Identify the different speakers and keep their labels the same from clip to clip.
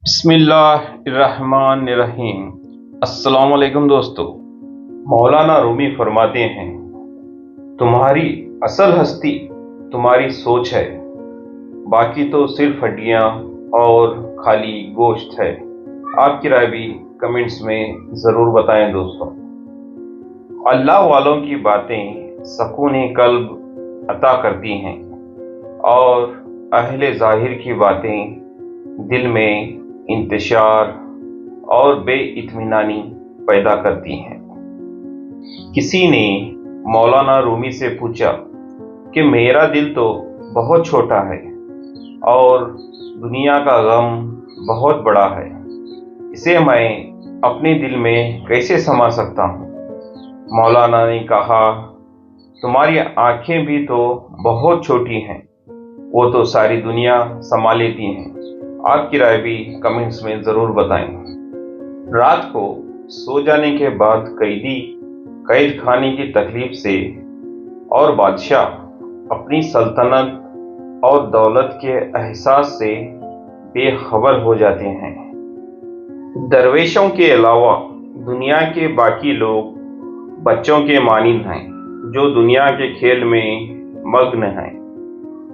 Speaker 1: بسم اللہ الرحمن الرحیم۔ السلام علیکم دوستو۔ مولانا رومی فرماتے ہیں، تمہاری اصل ہستی تمہاری سوچ ہے، باقی تو صرف ہڈیاں اور خالی گوشت ہے۔ آپ کی رائے بھی کمنٹس میں ضرور بتائیں دوستو۔ اللہ والوں کی باتیں سکون قلب عطا کرتی ہیں اور اہل ظاہر کی باتیں دل میں انتشار اور بے اطمینانی پیدا کرتی ہیں۔ کسی نے مولانا رومی سے پوچھا کہ میرا دل تو بہت چھوٹا ہے اور دنیا کا غم بہت بڑا ہے، اسے میں اپنے دل میں کیسے سما سکتا ہوں؟ مولانا نے کہا، تمہاری آنکھیں بھی تو بہت چھوٹی ہیں، وہ تو ساری دنیا سما لیتی ہیں۔ آپ کی رائے بھی کمنٹس میں ضرور بتائیں۔ رات کو سو جانے کے بعد قیدی قید خانے کی تکلیف سے اور بادشاہ اپنی سلطنت اور دولت کے احساس سے بے خبر ہو جاتے ہیں۔ درویشوں کے علاوہ دنیا کے باقی لوگ بچوں کے مانند ہیں جو دنیا کے کھیل میں مگن ہیں۔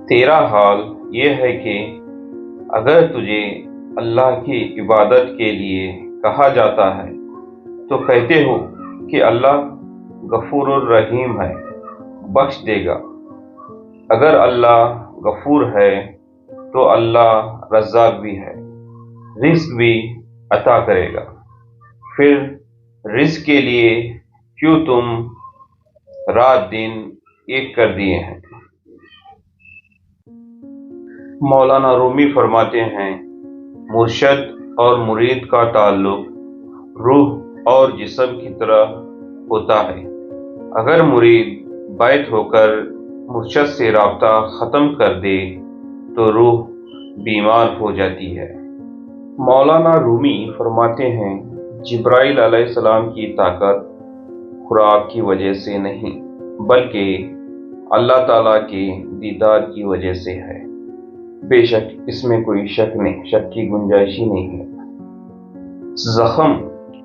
Speaker 1: تیرا حال یہ ہے کہ اگر تجھے اللہ کی عبادت کے لیے کہا جاتا ہے تو کہتے ہو کہ اللہ غفور الرحیم ہے، بخش دے گا۔ اگر اللہ غفور ہے تو اللہ رزاق بھی ہے، رزق بھی عطا کرے گا۔ پھر رزق کے لیے کیوں تم رات دن ایک کر دیے ہیں؟ مولانا رومی فرماتے ہیں، مرشد اور مرید کا تعلق روح اور جسم کی طرح ہوتا ہے۔ اگر مرید بیت ہو کر مرشد سے رابطہ ختم کر دے تو روح بیمار ہو جاتی ہے۔ مولانا رومی فرماتے ہیں، جبرائیل علیہ السلام کی طاقت خوراک کی وجہ سے نہیں بلکہ اللہ تعالیٰ کے دیدار کی وجہ سے ہے۔ بے شک اس میں کوئی شک کی گنجائش ہی نہیں ہے۔ زخم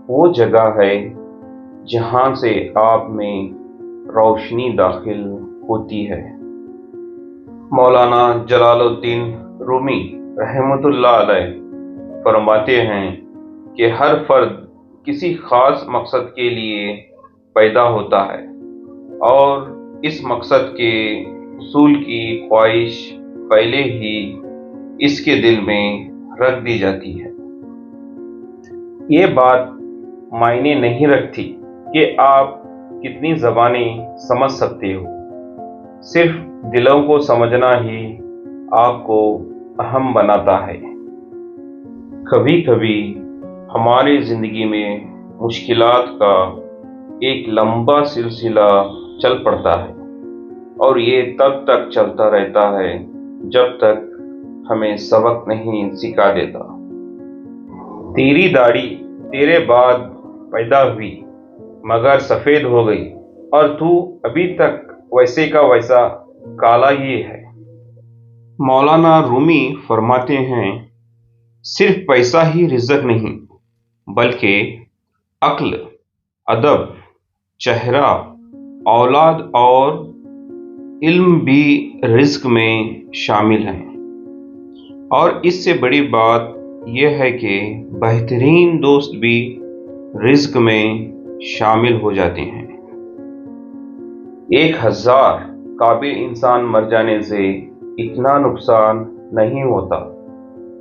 Speaker 1: وہ جگہ ہے جہاں سے آپ میں روشنی داخل ہوتی ہے۔ مولانا جلال الدین رومی رحمۃ اللہ علیہ فرماتے ہیں کہ ہر فرد کسی خاص مقصد کے لیے پیدا ہوتا ہے اور اس مقصد کے حصول کی خواہش پہلے ہی اس کے دل میں رکھ دی جاتی ہے۔ یہ بات معنی نہیں رکھتی کہ آپ کتنی زبانیں سمجھ سکتے ہو، صرف دلوں کو سمجھنا ہی آپ کو اہم بناتا ہے۔ کبھی کبھی ہماری زندگی میں مشکلات کا ایک لمبا سلسلہ چل پڑتا ہے اور یہ تب تک چلتا رہتا ہے جب تک ہمیں سبق نہیں سکھا دیتا۔ تیری داڑھی تیرے بعد پیدا ہوئی مگر سفید ہو گئی اور تو ابھی تک ویسے کا ویسا کالا ہی ہے۔ مولانا رومی فرماتے ہیں، صرف پیسہ ہی رزق نہیں بلکہ عقل، ادب، چہرہ، اولاد اور علم بھی رزق میں شامل ہیں۔ اور اس سے بڑی بات یہ ہے کہ بہترین دوست بھی رزق میں شامل ہو جاتے ہیں۔ 1000 قابل انسان مر جانے سے اتنا نقصان نہیں ہوتا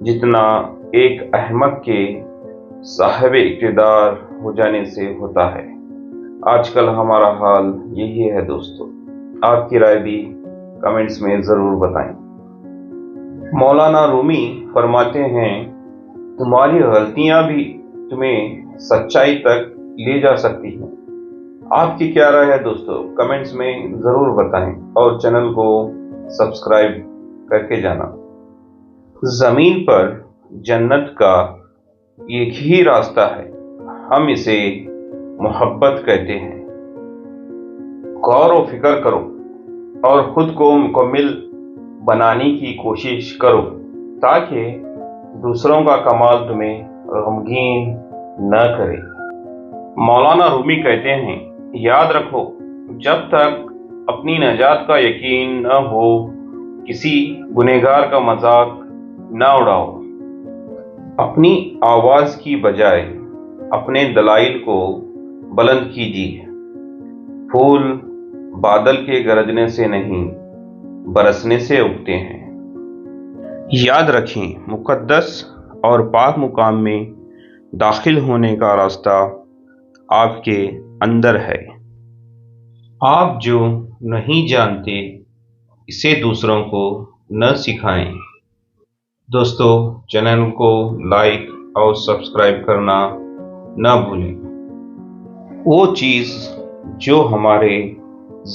Speaker 1: جتنا ایک احمق کے صاحب اقتدار ہو جانے سے ہوتا ہے۔ آج کل ہمارا حال یہی ہے دوستو۔ آپ کی رائے بھی کمنٹس میں ضرور بتائیں۔ مولانا رومی فرماتے ہیں، تمہاری غلطیاں بھی تمہیں سچائی تک لے جا سکتی ہیں۔ آپ کی کیا رائے ہے دوستو؟ کمنٹس میں ضرور بتائیں اور چینل کو سبسکرائب کر کے جانا۔ زمین پر جنت کا ایک ہی راستہ ہے، ہم اسے محبت کہتے ہیں۔ غور و فکر کرو اور خود کو مکمل بنانے کی کوشش کرو تاکہ دوسروں کا کمال تمہیں غمگین نہ کرے۔ مولانا رومی کہتے ہیں، یاد رکھو، جب تک اپنی نجات کا یقین نہ ہو، کسی گنہگار کا مذاق نہ اڑاؤ۔ اپنی آواز کی بجائے اپنے دلائل کو بلند کیجیے۔ پھول بادل کے گرجنے سے نہیں، برسنے سے اگتے ہیں۔ یاد رکھیں، مقدس اور پاک مقام میں داخل ہونے کا راستہ آپ کے اندر ہے۔ آپ جو نہیں جانتے اسے دوسروں کو نہ سکھائیں۔ دوستو، چینل کو لائک اور سبسکرائب کرنا نہ بھولیں۔ وہ چیز جو ہمارے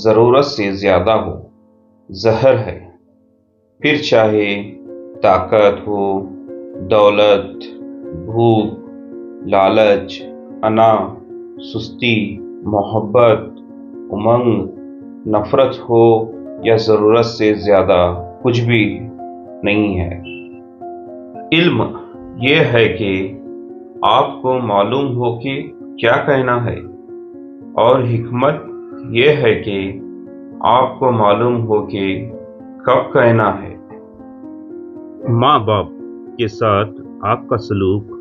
Speaker 1: ضرورت سے زیادہ ہو زہر ہے، پھر چاہے طاقت ہو، دولت، بھوک، لالچ، انا، سستی، محبت، امنگ، نفرت ہو یا ضرورت سے زیادہ کچھ بھی نہیں ہے۔ علم یہ ہے کہ آپ کو معلوم ہو کہ کیا کہنا ہے، اور حکمت یہ ہے کہ آپ کو معلوم ہو کہ کب کہنا ہے۔
Speaker 2: ماں باپ کے ساتھ آپ کا سلوک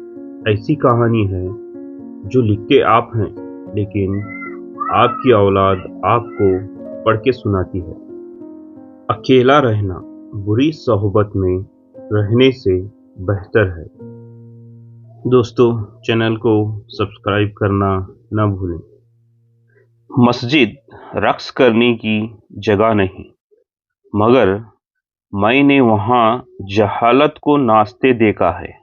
Speaker 2: ایسی کہانی ہے جو لکھتے آپ ہیں، لیکن آپ کی اولاد آپ کو پڑھ کے سناتی ہے۔ اکیلا رہنا بری صحبت میں رہنے سے بہتر ہے۔ دوستو، چینل کو سبسکرائب کرنا نہ بھولیں۔ مسجد رقص کرنے کی جگہ نہیں، مگر میں نے وہاں جہالت کو ناچتے دیکھا ہے۔